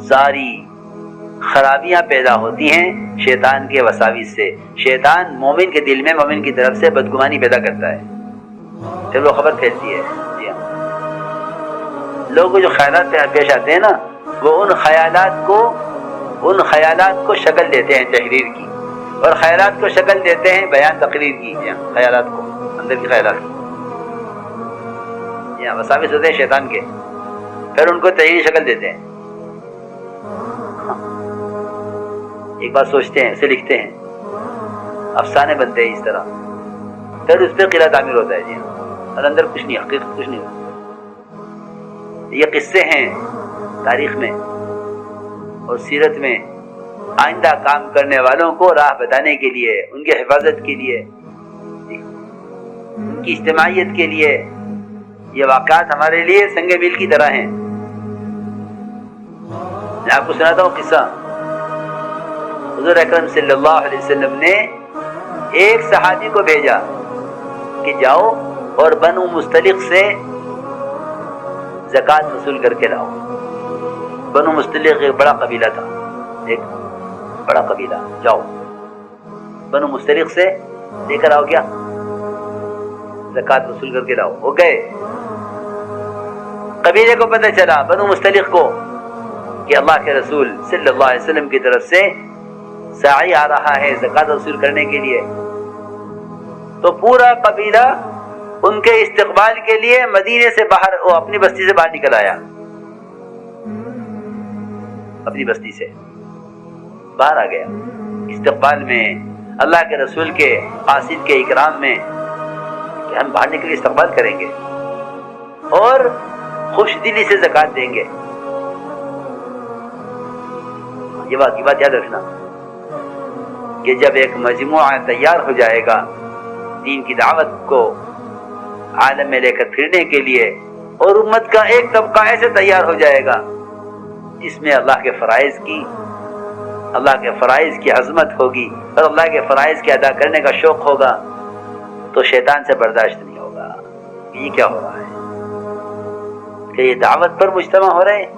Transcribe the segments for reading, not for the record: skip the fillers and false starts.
ساری خرابیاں پیدا ہوتی ہیں شیطان کے وساوس سے. شیطان مومن کے دل میں مومن کی طرف سے بدگمانی پیدا کرتا ہے، پھر وہ خبر پھیلتی ہے. جی ہاں، لوگ جو خیالات پیش آتے ہیں نا، وہ ان خیالات کو شکل دیتے ہیں تحریر کی، اور خیالات کو شکل دیتے ہیں بیان تقریر کی. جی ہاں، خیالات کو، اندر کے خیالات کو، جی ہاں، وساوس ہوتے ہیں شیطان کے، پھر ان کو تحریری شکل دیتے ہیں. ایک بات سوچتے ہیں، اسے لکھتے ہیں، افسانے بنتے ہیں اس طرح، پھر اس پہ قلعہ تعمیر ہوتا ہے. جی ہاں، اور اندر کچھ نہیں، حقیقت کچھ نہیں ہوتا. یہ قصے ہیں تاریخ میں اور سیرت میں آئندہ کام کرنے والوں کو راہ بتانے کے لیے، ان کی حفاظت کے لیے، ان کی اجتماعیت کے لیے. یہ واقعات ہمارے لیے سنگ میل کی طرح ہیں. میں آپ کو سناتا ہوں قصہ. حضور اکرم صلی اللہ علیہ وسلم نے ایک صحابی کو بھیجا کہ جاؤ اور بنو مستلق سے زکوٰۃ وصول کر کے لاؤ. بنو مستلق ایک بڑا قبیلہ تھا، ایک بڑا قبیلہ. جاؤ بنو مستلق سے لے کر آؤ، کیا زکوٰۃ وصول کر کے لاؤ. وہ گئے. قبیلے کو پتہ چلا، بنو مستلق کو، کہ اللہ کے رسول صلی اللہ علیہ وسلم کی طرف سے ساعی آ رہا ہے زکوٰۃ وصول کرنے کے لیے. تو پورا قبیلہ ان کے استقبال کے لیے مدینے سے باہر، وہ اپنی بستی سے باہر نکل آیا. اپنی بستی سے باہر آ گیا استقبال میں، اللہ کے رسول کے قاصد کے اکرام میں، کہ ہم باہر نکل کے استقبال کریں گے اور خوش دلی سے زکوٰۃ دیں گے. یہ بات یاد رکھنا کہ جب ایک مجموعہ تیار ہو جائے گا دین کی دعوت کو عالم میں لے کر پھرنے کے لیے، اور امت کا ایک طبقہ ایسے تیار ہو جائے گا جس میں اللہ کے فرائض کی عظمت ہوگی اور اللہ کے فرائض کے ادا کرنے کا شوق ہوگا، تو شیطان سے برداشت نہیں ہوگا. یہ کیا ہو رہا ہے کہ یہ دعوت پر مجتمع ہو رہے ہیں،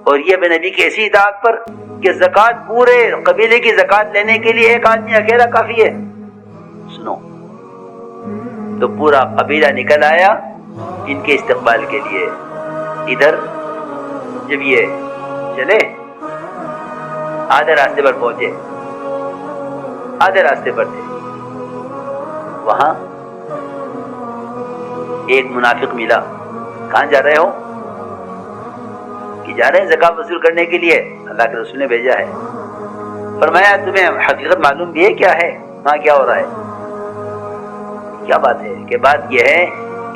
اور یہ بے نبی کی ایسی اطاعت پر کہ زکوٰۃ، پورے قبیلے کی زکوٰۃ لینے کے لیے ایک آدمی اکیلا کافی ہے. سنو، تو پورا قبیلہ نکل آیا ان کے استقبال کے لیے. ادھر جب یہ چلے، آدھے راستے پر پہنچے، آدھے راستے پر تھے، وہاں ایک منافق ملا. کہاں جا رہے ہو؟ کہ جا رہے ہیں زکوٰۃ وصول کرنے کے لیے، اللہ کے رسول نے بھیجا ہے. فرمایا تمہیں حقیقت معلوم بھی ہے کیا ہے وہاں کیا ہو رہا ہے؟ کیا بات ہے؟ کہ بات یہ ہے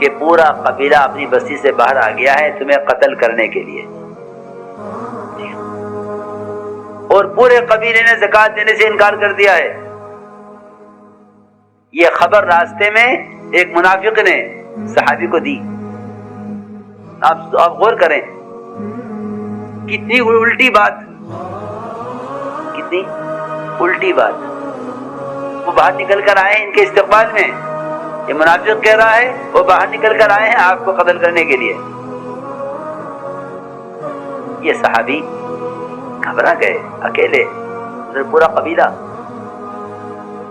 کہ پورا قبیلہ اپنی بستی سے باہر آ گیا ہے تمہیں قتل کرنے کے لیے، اور پورے قبیلے نے زکوٰۃ دینے سے انکار کر دیا ہے. یہ خبر راستے میں ایک منافق نے صحابی کو دی. آپ غور کریں، کتنی الٹی بات، کتنی الٹی بات. وہ باہر نکل کر آئے ہیں ان کے استقبال میں، یہ منافق کہہ رہا ہے وہ باہر نکل کر آئے ہیں آپ کو قتل کرنے کے لیے. یہ صحابی گھبرا گئے، اکیلے، ادھر پورا قبیلہ.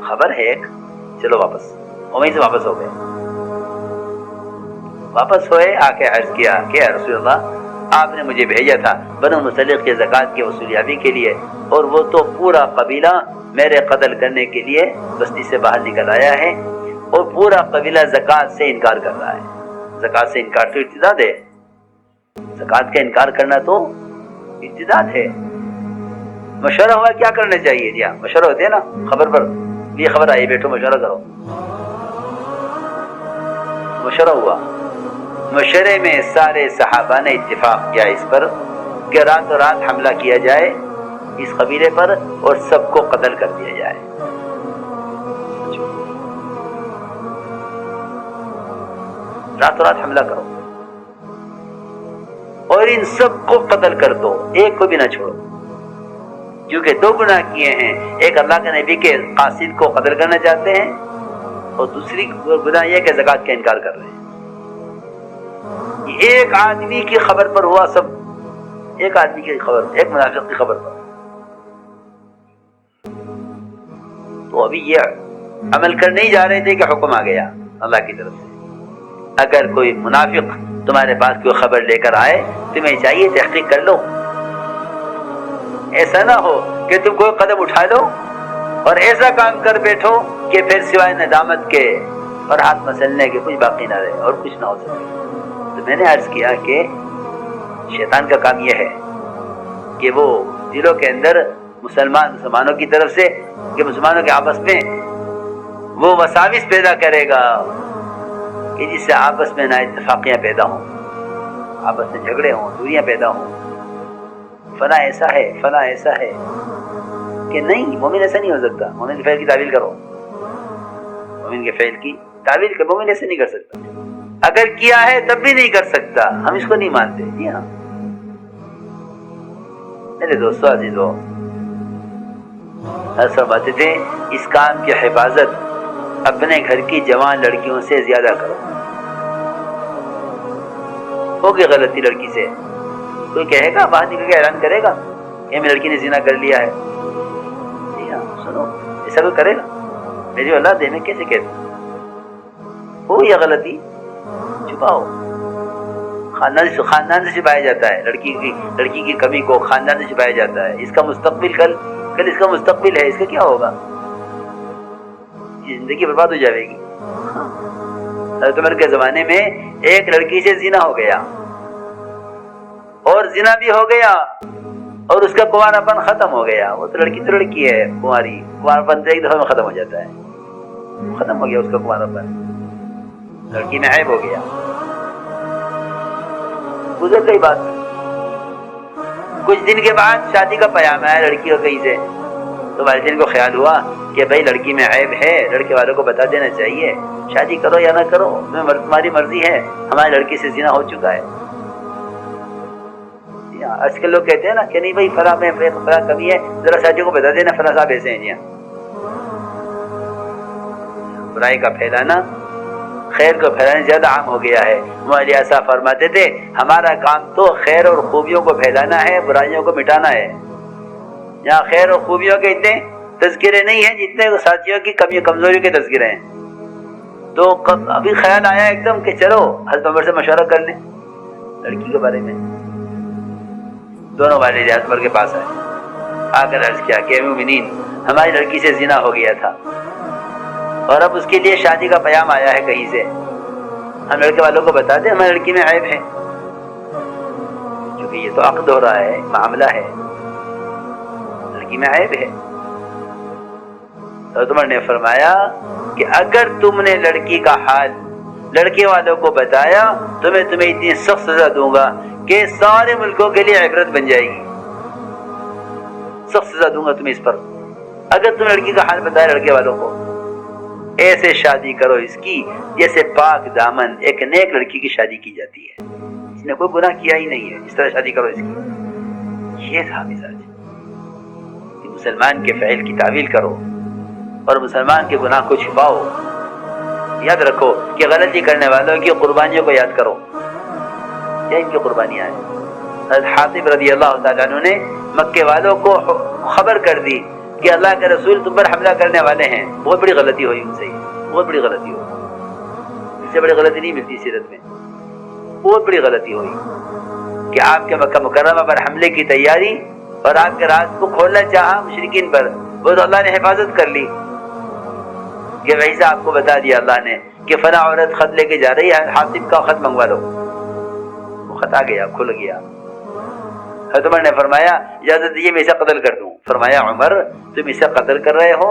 خبر ہے ایک، چلو واپس. وہیں سے واپس ہو گئے. واپس ہوئے، آ کے عرض کیا کہ یا رسول اللہ، آپ نے مجھے بھیجا تھا بنو مستلق کے زکوٰۃ کی وصولیابی کے لیے، اور وہ تو پورا قبیلہ میرے قتل کرنے کے لیے بستی سے باہر نکل آیا ہے، اور پورا قبیلہ زکوٰۃ سے انکار کر رہا ہے. زکوٰۃ سے انکار تو ارتداد ہے. زکوٰۃ کا انکار کرنا تو ارتداد ہے. مشورہ ہوا کیا کرنا چاہیے؟ جی ہاں، مشورہ ہوتے ہیں نا خبر پر، یہ خبر آئی، بیٹھو مشورہ کرو. مشورہ ہوا. مشورے میں سارے صحابہ نے اتفاق کیا اس پر کہ راتوں رات حملہ کیا جائے اس قبیلے پر اور سب کو قتل کر دیا جائے. راتوں رات حملہ کرو اور ان سب کو قتل کر دو، ایک کو بھی نہ چھوڑو. کیونکہ دو گناہ کیے ہیں، ایک اللہ کے نبی کے قاصد کو قتل کرنا چاہتے ہیں، اور دوسری گناہ یہ کہ زکوٰۃ کا انکار کر رہے ہیں. ایک آدمی کی خبر پر ہوا سب ایک آدمی کی خبر، ایک منافق کی خبر پر. تو ابھی یہ عمل کر نہیں جا رہے تھے کہ حکم آ گیا اللہ کی طرف سے. اگر کوئی منافق تمہارے پاس کوئی خبر لے کر آئے، تمہیں چاہیے تحقیق کر لو. ایسا نہ ہو کہ تم کوئی قدم اٹھا لو اور ایسا کام کر بیٹھو کہ پھر سوائے ندامت کے اور ہاتھ مسلنے کے کچھ باقی نہ رہے اور کچھ نہ ہو سکے. تو میں نے عرض کیا کہ شیطان کا کام یہ ہے کہ وہ دلوں کے اندر مسلمانوں کی طرف سے، کہ مسلمانوں کے آپس میں وہ وساوس پیدا کرے گا کہ جس سے آپس میں نا اتفاقیاں پیدا ہوں، آپس میں جھگڑے ہوں، دوریاں پیدا ہوں. فلاں ایسا ہے، فلاں ایسا ہے، کہ نہیں، مومن ایسا نہیں ہو سکتا. مومن کے فعل کی تعویل کرو، مومن کے فعل کی تعویل کرو. مومن ایسے نہیں کر سکتا، اگر کیا ہے تب بھی نہیں کر سکتا. ہم اس کو نہیں مانتے. جی ہاں میرے دوستو عزیزو، فرماتے تھے اس کام کی حفاظت اپنے گھر کی جوان لڑکیوں سے زیادہ کرو. ہوگی غلطی لڑکی سے، کوئی کہے گا، باہر نکل کے اعلان کرے گا کہ میری لڑکی نے زنا کر لیا ہے. جی ہاں سنو، ایسا کوئی کرے گا؟ میری اولاد ہے، میں کیسے کہتا ہو یا غلطی چھپاؤ. خاندان سے چھپایا جاتا ہے لڑکی کی کمی کو، خاندان سے چھپایا جاتا ہے. اس کا مستقبل کل اس کا مستقبل ہے، اس کا کیا ہوگا؟ زندگی برباد ہو جائے گی. حضرت عمر کے زمانے میں ایک لڑکی سے زنا ہو گیا، اور زنا بھی ہو گیا اور اس کا کنواراپن ختم ہو گیا. وہ تو لڑکی ہے، کنواراپن تو ایک دفعہ میں ختم ہو جاتا ہے. ختم ہو گیا اس کا کنواراپن، لڑکی میں عیب ہو گیا. گزر گئی بات. کچھ دن کے بعد شادی کا پیام آیا لڑکی کو کہیں سے. تو والدین کو خیال ہوا کہ بھائی لڑکی میں عیب ہے، لڑکے والوں کو بتا دینا چاہیے، شادی کرو یا نہ کرو، تمہاری مرضی ہے، ہماری لڑکی سے زنا ہو چکا ہے. آج کل لوگ کہتے ہیں نا کہ نہیں بھائی فلاں میں فلاں کمی ہے، ذرا شادی کو بتا دینا، فلاں صاحب ایسے ہیں. جی ہاں، برائی کا پھیلانا خیر کو پھیلانے زیادہ عام ہو گیا ہے. مولانا صاحب فرماتے تھے ہمارا کام تو خیر اور خوبیوں کو پھیلانا ہے، برائیوں کو مٹانا ہے. یہاں خیر اور خوبیوں کے اتنے تذکرے نہیں ہیں جتنے ساتھیوں کی کمی کمزوریوں کے تذکرے ہیں. تو ابھی خیال آیا ایک دم کہ چلو حضرت عمر سے مشورہ کر لیں لڑکی کے بارے میں. دونوں والد حضرت عمر کے پاس آئے، آ کر عرض کیا کہ مومنین، ہماری لڑکی سے زنا ہو گیا تھا اور اب اس کے لیے شادی کا پیام آیا ہے کہیں سے. ہم لڑکے والوں کو بتا دیں ہماری لڑکی میں عیب ہے، کیونکہ یہ تو عقد ہو رہا ہے، معاملہ ہے، لڑکی میں عیب ہے. حضرت عمر نے فرمایا کہ اگر تم نے لڑکی کا حال لڑکے والوں کو بتایا تو میں تمہیں اتنی سخت سزا دوں گا کہ سارے ملکوں کے لیے عبرت بن جائے گی. سخت سزا دوں گا تمہیں اس پر. اگر تم لڑکی کا حال بتایا لڑکے والوں کو، ایسے شادی کرو اس کی جیسے پاک دامن ایک نیک لڑکی کی شادی کی جاتی ہے، اس نے کوئی گناہ کیا ہی نہیں ہے، اس طرح شادی کرو اس کی. یہ تھا مزاج کہ مسلمان کے فعل کی تعویل کرو اور مسلمان کے گناہ کو چھپاؤ. یاد رکھو کہ غلطی کرنے والوں کی قربانیوں کو یاد کرو. کیا ان کی قربانیاں ہیں؟ حضرت حاطب رضی اللہ تعالیٰ عنہ نے مکے والوں کو خبر کر دی کہ اللہ کے رسول تم پر حملہ کرنے والے ہیں. بہت بڑی غلطی ہوئی ان سے، بہت بڑی غلطی ہوئی. اس سے بڑی غلطی نہیں ملتی سیرت میں. بہت بڑی غلطی ہوئی کہ آپ کے مکہ مکرمہ پر حملے کی تیاری اور آپ کے راز کو کھولنا چاہا مشرکین پر، وہ تو اللہ نے حفاظت کر لی کہ ویسے آپ کو بتا دیا اللہ نے کہ فلاں عورت خط لے کے جا رہی ہے، حاطب کا خط منگوا لو. وہ خط آ گیا، کھل گیا. حضرت عمر نے فرمایا اجازت دیجیے میں اسے قتل کر دوں. فرمایا عمر تم اسے قتل کر رہے ہو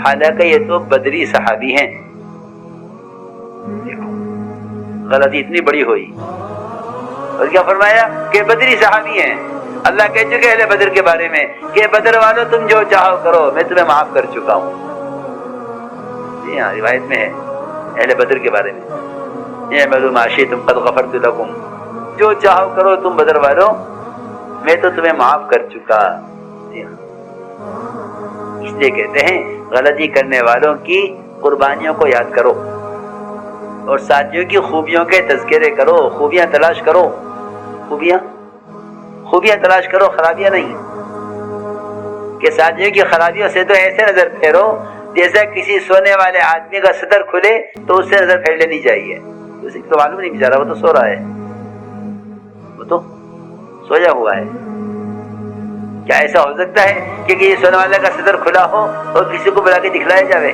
حالانکہ یہ تو بدری صحابی ہیں. دیکھو غلطی اتنی بڑی ہوئی. اور کیا فرمایا کہ بدری صحابی ہیں. اللہ کہہ چکے اہل بدر کے بارے میں کہ بدر والوں تم جو چاہو کرو، میں تمہیں معاف کر چکا ہوں. جی ہاں روایت میں ہے اہل بدر کے بارے میں، اعملوا ما شئتم قد غفرت لکم، جو چاہو کرو تم بدر والوں، میں تو تمہیں معاف کر چکا. جی ہاں اس لیے کہتے ہیں غلطی کرنے والوں کی قربانیوں کو یاد کرو اور ساتھیوں کی خوبیوں کے تذکرے کرو. خوبیاں تلاش کرو، خوبیاں تلاش کرو، خرابیاں نہیں. کہ ساتھیوں کی خرابیوں سے تو ایسے نظر پھیرو جیسا کسی سونے والے آدمی کا صدر کھلے تو اس سے نظر پھیر لینی چاہیے. اسے تو معلوم نہیں بیچارہ، وہ تو سو رہا ہے، وہ تو سویا ہوا ہے. کیا ایسا ہو سکتا ہے کہ کسی سونے والے کا صدر کھلا ہو اور کسی کو بلا کے دکھلایا جاوے؟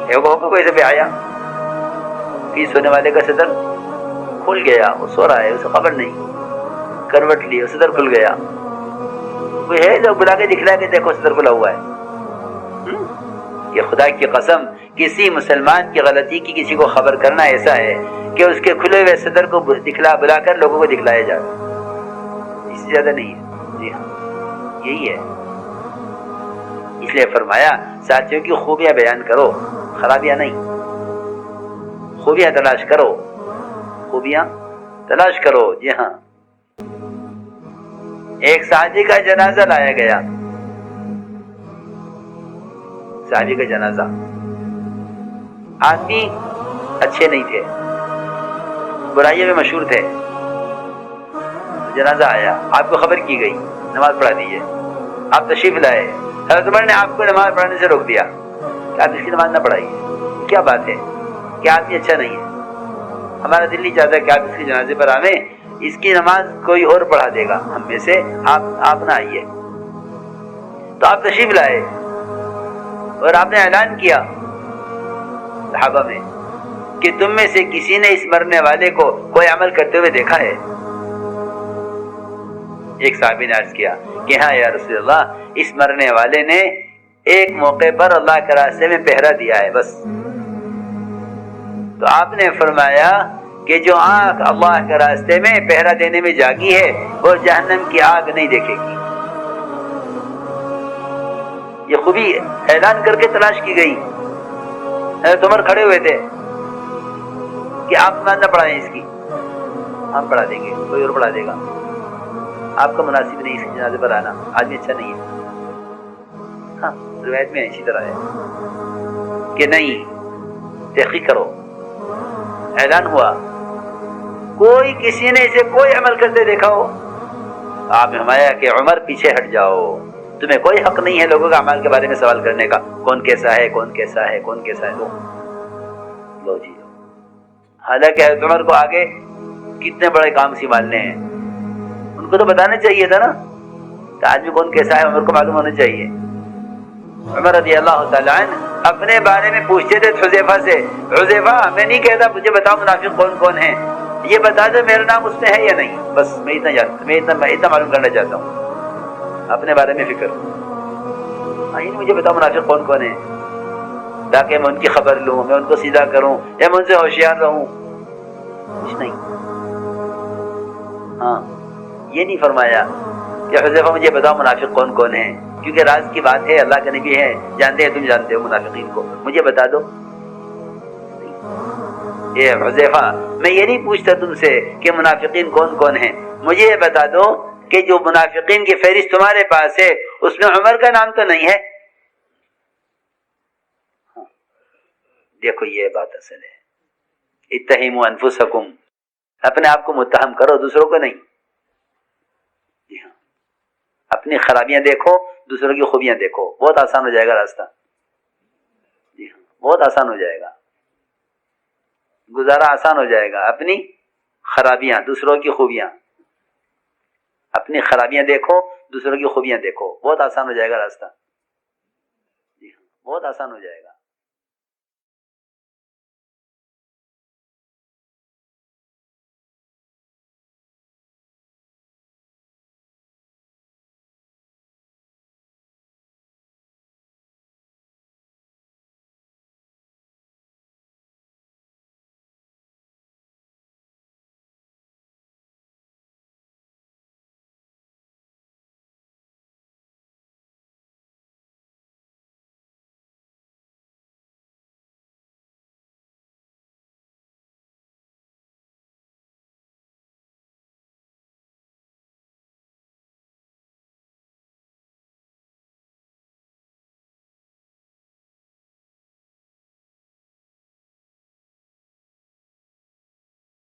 کوئی سے بھی آیا کہ سونے والے کا صدر کھل گیا، وہ سو رہا ہے، اسے خبر نہیں، کروٹ لی، صدر کھل گیا. کوئی ہے جو بلا کے دکھلا کے دیکھو صدر کھلا ہوا ہے؟ کہ خدا کی قسم کسی مسلمان کی غلطی کی کسی کو خبر کرنا ایسا ہے کہ اس کے کھلے ہوئے صدر کو بلا کر لوگوں کو دکھلایا جائے، اس سے زیادہ نہیں ہے. جی ہاں، یہی ہے. اس لیے فرمایا ساتھیوں کی خوبیاں بیان کرو، خرابیاں نہیں. خوبیاں تلاش کرو، خوبیاں تلاش کرو. جی ہاں. ایک صحابی کا جنازہ لایا گیا، صحابی کا جنازہ. آدمی اچھے نہیں تھے، برائیوں میں مشہور تھے. جنازہ آیا، آپ کو خبر کی گئی، نماز پڑھا دیجیے. آپ تشریف لائے، حضرت عمر نے آپ کو نماز پڑھانے سے روک دیا کہ آپ اس کی نماز نہ پڑھائیے. کیا بات ہے کہ آدمی اچھا نہیں ہے، ہمارا دل نہیں چاہتا کہ آپ اس کے جنازے پر آویں، اس کی نماز کوئی اور پڑھا دے گا ہم میں سے، آپ نہ آئیے. تو آپ تشریف لائے اور آپ نے اعلان کیا صحابہ میں کہ تم میں سے کسی نے اس مرنے والے کو کوئی عمل کرتے ہوئے دیکھا ہے؟ ایک صحابی نے عرض کیا کہ ہاں یا رسول اللہ، اس مرنے والے نے ایک موقع پر اللہ کے راستے میں پہرا دیا ہے بس. تو آپ نے فرمایا کہ جو آنکھ اللہ کے راستے میں پہرا دینے میں جاگی ہے وہ جہنم کی آگ نہیں دیکھے گی. یہ خوبی اعلان کر کے تلاش کی گئی. حضرت عمر کھڑے ہوئے تھے کہ آپ نماز نہ پڑھائیں اس کی، ہم پڑھا دیں گے، کوئی اور پڑھا دے گا. آپ کا مناسب نہیں اس جنازے پر آنا، آدمی اچھا نہیں ہے. ہاں روایت میں اسی طرح ہے کہ نہیں، تحقیق کرو. اعلان ہوا، کوئی کسی نے اسے کوئی عمل کرتے دیکھا ہو؟ آپ نے فرمایا کہ عمر پیچھے ہٹ جاؤ، تمہیں کوئی حق نہیں ہے لوگوں کے اعمال کے بارے میں سوال کرنے کا. کون کیسا ہے، کون کیسا ہے، کون کیسا ہے. لو جی لو. حالانکہ حضرت عمر کو آگے کتنے بڑے کام سنبھالنے ہیں، ان کو تو بتانا چاہیے تھا نا کہ آدمی کون کیسا ہے، عمر کو معلوم ہونا چاہیے. عمر رضی اللہ تعالیٰ عنہ اپنے بارے میں پوچھتے تھے حذیفہ سے، حذیفہ میں نہیں کہتا مجھے بتاؤ منافق کون کون ہیں، یہ بتا دو میرا نام اس میں ہے یا نہیں، بس میں اتنا معلوم کرنا چاہتا ہوں. اپنے بارے میں فکر، مجھے بتاؤ منافق کون کون ہیں تاکہ میں ان کی خبر لوں، میں ان کو سیدھا کروں یا میں ان سے ہوشیار رہوں. کچھ نہیں. ہاں یہ نہیں فرمایا کہ حذیفہ مجھے بتاؤ منافق کون کون ہیں، کیونکہ راز کی بات ہے، اللہ کے نبی ہے، جانتے ہیں، تم جانتے ہو منافقین کو، مجھے بتا دو. اے حذیفہ میں یہ نہیں پوچھتا تم سے کہ منافقین کون کون ہیں، مجھے یہ بتا دو کہ جو منافقین کی فہرست تمہارے پاس ہے اس میں عمر کا نام تو نہیں ہے. دیکھو یہ بات اصل ہے. اتہموا انفسکم، اپنے آپ کو متہم کرو، دوسروں کو نہیں. جی ہاں، اپنی خرابیاں دیکھو، دوسروں کی خوبیاں دیکھو، بہت آسان ہو جائے گا راستہ. جی ہاں، بہت آسان ہو جائے گا، گزارا آسان ہو جائے گا. اپنی خرابیاں، دوسروں کی خوبیاں. اپنی خرابیاں دیکھو، دوسروں کی خوبیاں دیکھو، بہت آسان ہو جائے گا راستہ. جی ہاں، بہت آسان ہو جائے گا.